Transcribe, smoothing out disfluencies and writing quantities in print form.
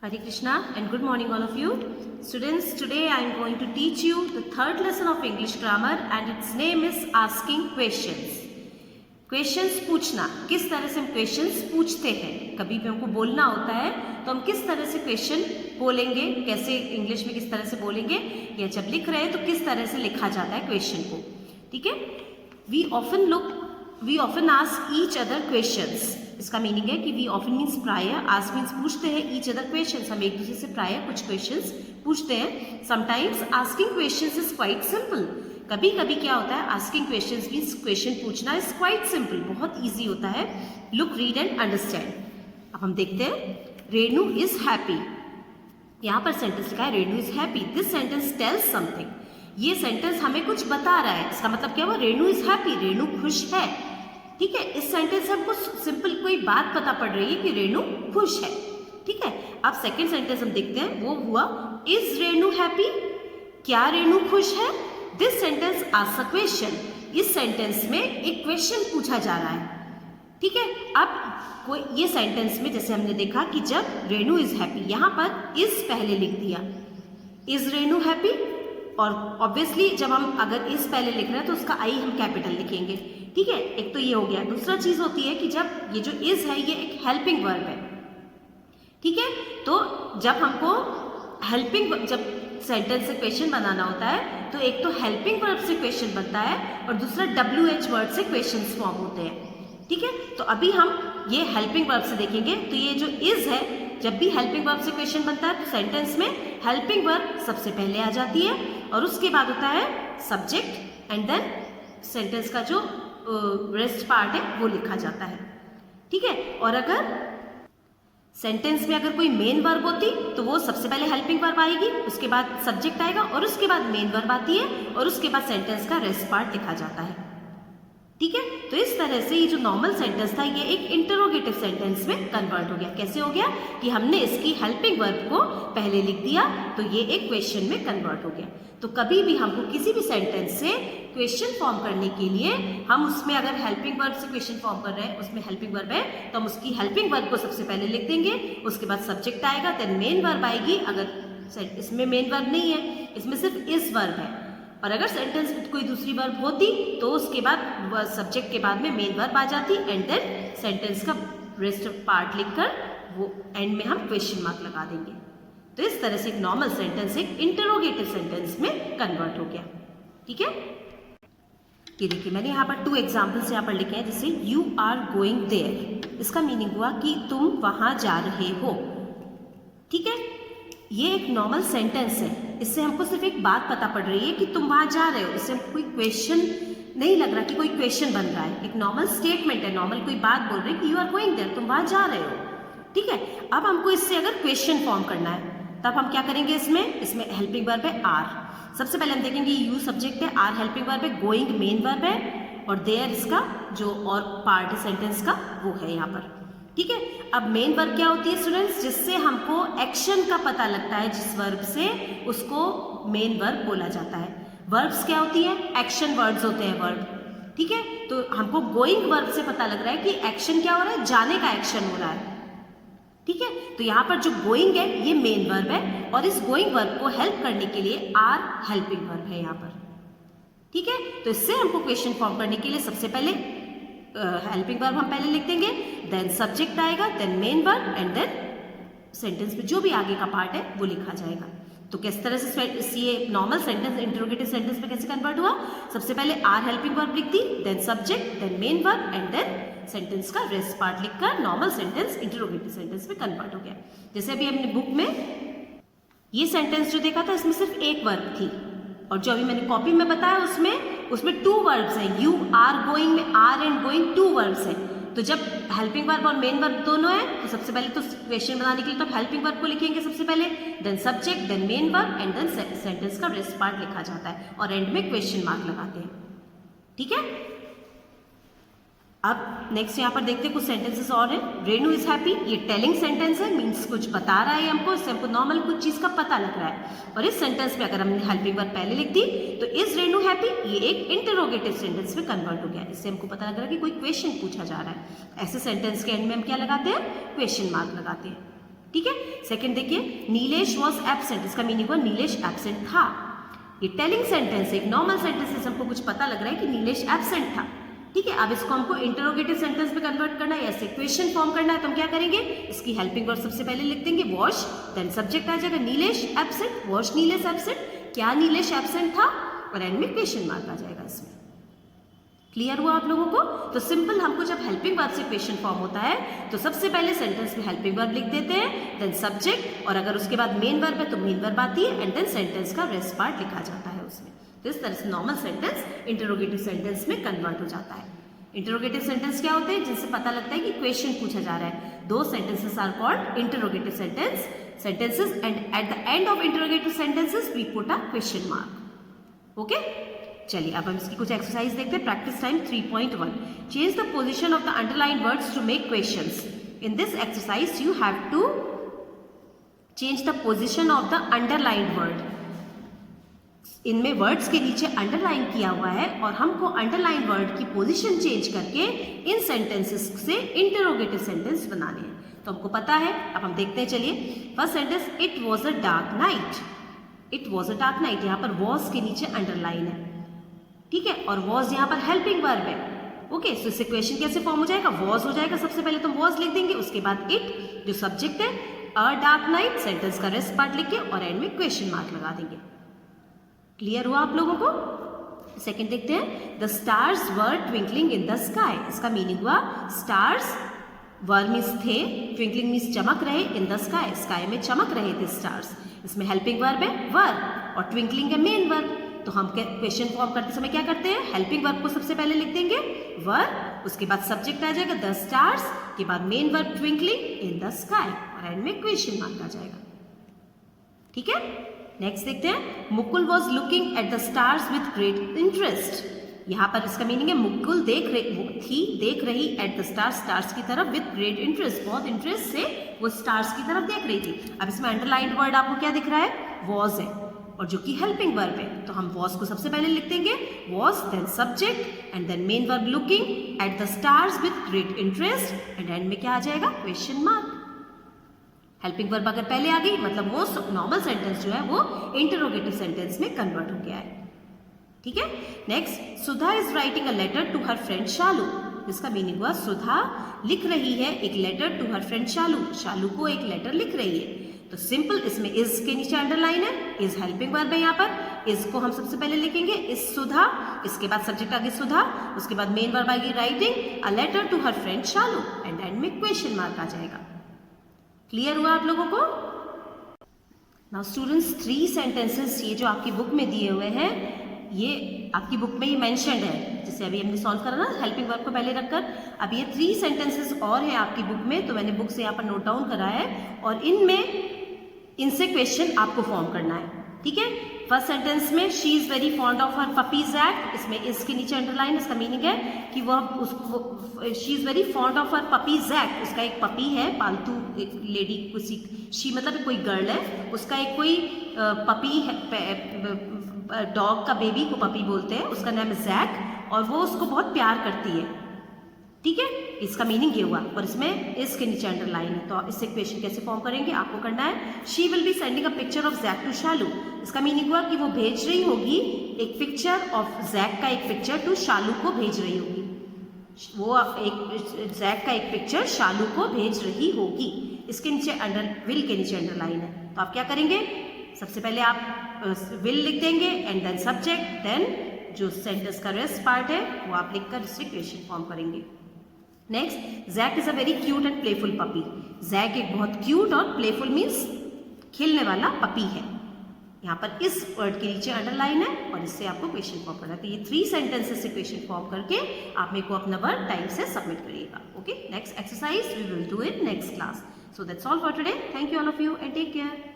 Hare Krishna and good morning all of you. Students, today I am going to teach you the third lesson of English grammar and its name is asking questions. Questions पूछना, किस तरह से हम questions पूछते हैं. कभी भी हमको बोलना होता है तो हम किस तरह से question बोलेंगे, कैसे इंग्लिश में किस तरह से बोलेंगे, या जब लिख रहे हैं तो किस तरह से लिखा जाता है question को. ठीक है. We often ask each other questions. इसका मीनिंग है कि वी ऑफन मीन्स प्राय, आस्क मीन्स पूछते हैं, ईच अदर क्वेश्चंस, हम एक दूसरे से प्राय कुछ क्वेश्चंस पूछते हैं. Sometimes asking questions is quite simple. कभी कभी क्या होता है, आस्किंग क्वेश्चंस मीन्स क्वेश्चन पूछना इज क्वाइट सिंपल, बहुत ईजी होता है. Look, read and understand. अब हम देखते हैं. Renu is happy. यहाँ पर सेंटेंस लिखा है Renu is happy. This sentence tells something. ये सेंटेंस हमें कुछ बता रहा है. इसका मतलब क्या हुआ, रेणु इज हैप्पी, रेणु खुश है. ठीक है. इस सेंटेंस से हमको सिंपल कोई बात पता पड़ रही है कि रेणु खुश है. ठीक है. अब सेकंड सेंटेंस हम देखते हैं, वो हुआ इज रेणु हैप्पी. क्या रेणु खुश है. This sentence asks a question. इस सेंटेंस में एक क्वेश्चन पूछा जा रहा है. ठीक है. अब कोई ये सेंटेंस में जैसे हमने देखा कि जब रेणु इज हैप्पी, यहां पर इज पहले लिख दिया, इज रेणु हैप्पी. और ऑब्वियसली जब हम अगर इस पहले लिख रहे हैं तो उसका आई हम कैपिटल लिखेंगे. ठीक है. एक तो ये हो गया. दूसरा चीज होती है कि जब ये जो इज है ये एक हेल्पिंग वर्ब है. ठीक है. तो जब हमको हेल्पिंग, जब सेंटेंस से क्वेश्चन बनाना होता है तो एक तो हेल्पिंग वर्ब से क्वेश्चन बनता है और दूसरा WH वर्ड से क्वेश्चन फॉर्म होते हैं. ठीक है. तो अभी हम ये हेल्पिंग वर्ब से देखेंगे. तो ये जो इज है, जब भी हेल्पिंग वर्ब से क्वेश्चन बनता है तो सेंटेंस में हेल्पिंग वर्ब सबसे पहले आ जाती है और उसके बाद होता है सब्जेक्ट एंड देन सेंटेंस का जो रेस्ट पार्ट है वो लिखा जाता है. ठीक है. और अगर सेंटेंस में अगर कोई मेन वर्ब होती तो वो सबसे पहले हेल्पिंग वर्ब आएगी, उसके बाद सब्जेक्ट आएगा और उसके बाद मेन वर्ब आती है और उसके बाद सेंटेंस का रेस्ट पार्ट लिखा जाता है. ठीक है. तो इस तरह से ये जो नॉर्मल सेंटेंस था ये एक इंटरोगेटिव सेंटेंस में कन्वर्ट हो गया. कैसे हो गया कि हमने इसकी हेल्पिंग वर्ब को पहले लिख दिया तो ये एक क्वेश्चन में कन्वर्ट हो गया. तो कभी भी हमको किसी भी सेंटेंस से क्वेश्चन फॉर्म करने के लिए हम उसमें अगर हेल्पिंग वर्ब से क्वेश्चन फॉर्म कर रहे हैं, उसमें हेल्पिंग वर्ब है तो हम उसकी हेल्पिंग वर्ब को सबसे पहले लिख देंगे, उसके बाद सब्जेक्ट आएगा, देन मेन वर्ब आएगी. अगर इसमें मेन वर्ब नहीं है, इसमें सिर्फ इस वर्ब है, और अगर सेंटेंस में कोई दूसरी वर्ब होती तो उसके बाद सब्जेक्ट के बाद में मेन वर्ब आ जाती एंड देन सेंटेंस का रेस्ट पार्ट लिखकर वो एंड में हम क्वेश्चन मार्क लगा देंगे. तो इस तरह से एक नॉर्मल सेंटेंस एक इंटरोगेटिव सेंटेंस में कन्वर्ट हो गया. ठीक है. ये देखिए मैंने यहाँ पर 2 एग्जाम्पल्स यहाँ पर लिखे हैं. जैसे यू आर गोइंग देयर, इसका मीनिंग हुआ कि तुम वहां जा रहे हो. ठीक है. ये एक नॉर्मल सेंटेंस है. इससे हमको सिर्फ एक बात पता पड़ रही है कि तुम वहां जा रहे हो. इससे हमको कोई क्वेश्चन नहीं लग रहा कि कोई क्वेश्चन बन रहा है. एक नॉर्मल स्टेटमेंट है, नॉर्मल कोई बात बोल रही है कि यू आर गोइंग देयर, तुम वहां जा रहे हो. ठीक है. अब हमको इससे अगर क्वेश्चन फॉर्म करना है तब हम क्या करेंगे, इसमें हेल्पिंग वर्ब है आर. सबसे पहले हम देखेंगे यू सब्जेक्ट है, आर हेल्पिंग वर्ब है, गोइंग मेन वर्ब है और देयर इसका जो और पार्ट है सेंटेंस का वो है यहाँ पर. ठीक है. अब मेन वर्ब क्या होती है स्टूडेंट्स, जिससे हमको एक्शन का पता लगता है, जिस वर्ब से उसको मेन वर्ब बोला जाता है. वर्ब्स क्या होती है, एक्शन वर्ड्स होते हैं वर्ब. ठीक है. तो हमको गोइंग वर्ब से पता लग रहा है कि एक्शन क्या हो रहा है, जाने का एक्शन हो रहा है. ठीक है. तो यहाँ पर जो गोइंग है ये मेन वर्ब है और इस गोइंग वर्ब को हेल्प करने के लिए आर हेल्पिंग वर्ब है यहाँ पर. ठीक है. तो इससे हमको क्वेश्चन फॉर्म करने के लिए सबसे पहले हेल्पिंग वर्ब हम पहले लिख देंगे, देन सब्जेक्ट आएगा, then main verb and then sentence में जो भी आगे का पार्ट है वो लिखा जाएगा. तो किस तरह से ये नॉर्मल सेंटेंस इंटरोगेटिव सेंटेंस में कैसे कन्वर्ट हुआ, सबसे पहले आर हेल्पिंग वर्ब लिख दी, then subject, then main verb and then sentence का रेस्ट पार्ट लिखकर नॉर्मल सेंटेंस इंटरोगेटिव सेंटेंस में कन्वर्ट हो गया. जैसे अभी हमने बुक में ये सेंटेंस जो देखा था इसमें सिर्फ एक वर्ब थी और जो अभी मैंने कॉपी में बताया उसमें 2 वर्ब्स हैं. यू आर गोइंग में आर एंड गोइंग 2 वर्ब्स हैं. तो जब हेल्पिंग वर्ब और मेन वर्ब दोनों है तो सबसे पहले तो क्वेश्चन बनाने के लिए तो हेल्पिंग वर्ब को लिखेंगे सबसे पहले, then subject, then main verb and then sentence का रेस्ट पार्ट लिखा जाता है और एंड में क्वेश्चन मार्क लगाते हैं. ठीक है. अब नेक्स्ट यहाँ पर देखते हैं कुछ सेंटेंसेस और हैं. रेणु इज हैप्पी, ये टेलिंग सेंटेंस है, मीन्स कुछ बता रहा है हमको, इससे हमको नॉर्मल कुछ चीज का पता लग रहा है. और इस सेंटेंस में अगर हमने हेल्पिंग वर्ब पहले लिख दी तो इज रेणु हैप्पी ये एक इंटरोगेटिव सेंटेंस में कन्वर्ट हो गया. इससे हमको पता लग रहा है कि कोई क्वेश्चन पूछा जा रहा है. ऐसे सेंटेंस के एंड में हम क्या लगाते हैं, क्वेश्चन मार्क लगाते हैं. ठीक है। सेकंड देखिए, नीलेश वॉज एब्सेंट, इसका मीनिंग हुआ नीलेश एब्सेंट था। ये टेलिंग सेंटेंस, एक नॉर्मल सेंटेंस से हमको कुछ पता लग रहा है कि नीलेश एब्सेंट था, ठीक है। अब इसको हमको इंटरोगेटिव सेंटेंस में कन्वर्ट करना है, ऐसे क्वेश्चन फॉर्म करना है, तो हम क्या करेंगे, इसकी हेल्पिंग वर्ब सबसे पहले लिख देंगे वॉश, देन सब्जेक्ट आ जाएगा Nilesh absent, wash Nilesh absent, क्या नीलेश एब्सेंट था, और एंड में क्वेश्चन मार्क आ जाएगा इसमें। क्लियर हुआ आप लोगों को? तो सिंपल हमको जब हेल्पिंग वर्ब से क्वेश्चन फॉर्म होता है तो सबसे पहले सेंटेंस में हेल्पिंग वर्ब लिख देते हैं, देन सब्जेक्ट, और अगर उसके बाद मेन वर्ब है तो मेन वर्ब आती है, एंड देन सेंटेंस का रेस्ट पार्ट लिखा जाता है उसमें। तो इस तरह से नॉर्मल सेंटेंस इंटरोगेटिव सेंटेंस में कन्वर्ट हो जाता है। इंटरोगेटिव सेंटेंस क्या होते हैं, जिनसे पता लगता है कि क्वेश्चन पूछा जा रहा है। दो sentences are called interrogative sentences, and at the end of interrogative sentences we put a question mark। Okay, चलिए अब हम इसकी कुछ एक्सरसाइज देखते हैं। Practice time 3.1, change the position of the underline words to make questions. In this exercise you have to change the position of the underline word. इनमें words के नीचे अंडरलाइन किया हुआ है और हमको अंडरलाइन वर्ड की पोजीशन चेंज करके इन सेंटेंसेस से इंटरोगेटिव सेंटेंस बनाने हैं। तो हमको पता है, अब हम देखते हैं। चलिए, first sentence, it was a dark night. It was a dark night, यहाँ पर वॉज के नीचे अंडरलाइन है, ठीक है, और वॉज यहाँ पर हेल्पिंग वर्ब है। ओके, सो इससे क्वेश्चन कैसे फॉर्म हो जाएगा, वॉज हो जाएगा। सबसे पहले तो वॉज लिख देंगे, उसके बाद इट जो सब्जेक्ट है, अ डार्क नाइट सेंटेंस का रेस्ट पार्ट लिख के और एंड में क्वेश्चन मार्क लगा देंगे। क्लियर हुआ आप लोगों को? सेकंड देखते हैं, the stars were twinkling in the sky. इसका मीनिंग हुआ स्टार्स, वर मीन्स थे, ट्विंकलिंग मीन्स चमक रहे, इन द स्काई, स्काई में चमक रहे थे स्टार्स। इसमें हेल्पिंग वर्ब है वर और ट्विंकलिंग है मेन वर्ब। तो हम क्वेश्चन फॉर्म करते समय क्या करते हैं, हेल्पिंग वर्ब को सबसे पहले लिख देंगे वर, उसके बाद सब्जेक्ट आ जाएगा द स्टार्स, के बाद main verb twinkling in the sky, और एंड में क्वेश्चन मार्क आ जाएगा। ठीक है, नेक्स्ट देखते हैं, Mukul was looking at the stars with great interest. यहाँ पर इसका मीनिंग है मुकुल देख रही एट द स्टार्स, स्टार्स की तरफ, विथ ग्रेट इंटरेस्ट, बहुत इंटरेस्ट से वो स्टार्स की तरफ देख रही थी। अब इसमें अंडरलाइंड वर्ड आपको क्या दिख रहा है, वॉज है, और जो कि हेल्पिंग वर्ब है, तो हम वॉज को सबसे पहले लिख देंगे was, then subject and then main verb looking at the stars with great interest, and end में क्या आ जाएगा, क्वेश्चन मार्क। हेल्पिंग वर्ब अगर पहले आ गई मतलब वो नॉर्मल सेंटेंस जो है वो इंटरोगेटिव सेंटेंस में कन्वर्ट हो गया है। ठीक है, next, Sudha is writing a letter to her friend Shalu. इसका मीनिंग हुआ सुधा लिख रही है एक letter to her friend Shalu, Shalu को एक लेटर लिख रही है। तो सिंपल, इसमें इज के नीचे अंडरलाइन है, इज हेल्पिंग वर्ब है, यहाँ पर इज को हम सबसे पहले लिखेंगे इज सुधा, इसके बाद सब्जेक्ट आगे सुधा, उसके बाद मेन वर्ब आएगी writing a letter to her friend Shalu, and end में क्वेश्चन मार्क आ जाएगा। क्लियर हुआ आप लोगों को? नाउ स्टूडेंट्स, 3 सेंटेंसेस ये जो आपकी बुक में दिए हुए हैं, ये आपकी बुक में ही मेंशन्ड है, जैसे अभी हमने सॉल्व करा ना हेल्पिंग वर्ब को पहले रखकर। अब ये 3 सेंटेंसेस और हैं आपकी बुक में, तो मैंने बुक से यहाँ पर नोट डाउन करा है, और इनसे क्वेश्चन आपको फॉर्म करना है। ठीक है, फर्स्ट सेंटेंस में she is very fond of her puppy Jack, इसमें इसके नीचे अंडरलाइन, इसका मीनिंग है कि वह she is very fond of her puppy Jack, उसका एक पपी है, पालतू एक लेडी, किसी शी मतलब कोई गर्ल है, उसका एक कोई पपी है, डॉग का बेबी को पपी बोलते हैं, उसका नाम है जैक, और वो उसको बहुत प्यार करती है। ठीक है, इसका मीनिंग ये हुआ, और इसमें इसके नीचे अंडरलाइन है। तो इससे क्वेश्चन कैसे फॉर्म करेंगे, आपको करना है, she will be sending a picture of Jack to Shalu. इसका मीनिंग हुआ कि वो भेज रही होगी एक पिक्चर ऑफ जैक का, एक पिक्चर टू शालू को भेज रही होगी, वो एक जैक का एक पिक्चर शालू को भेज रही होगी। इसके नीचे विल के नीचे अंडरलाइन है, तो आप क्या करेंगे, सबसे पहले आप विल लिख देंगे एंड देन सब्जेक्ट, देन जो सेंटेंस का रेस्ट पार्ट है वो आप लिखकर इससे क्वेश्चन फॉर्म करेंगे। Next, Jack is a very cute and playful puppy. Jack एक बहुत क्यूट और प्लेफुल मीन्स खेलने वाला पपी है। यहाँ पर इस वर्ड के नीचे अंडरलाइन है, और इससे आपको क्वेश्चन फॉर्म करना है। तो ये 3 सेंटेंसेस से क्वेश्चन फॉर्म करके आप मेरे को अपना वर्क टाइम से सबमिट करिएगा। Okay, next exercise we will do in next class. So that's all for today. Thank you all of you and take care.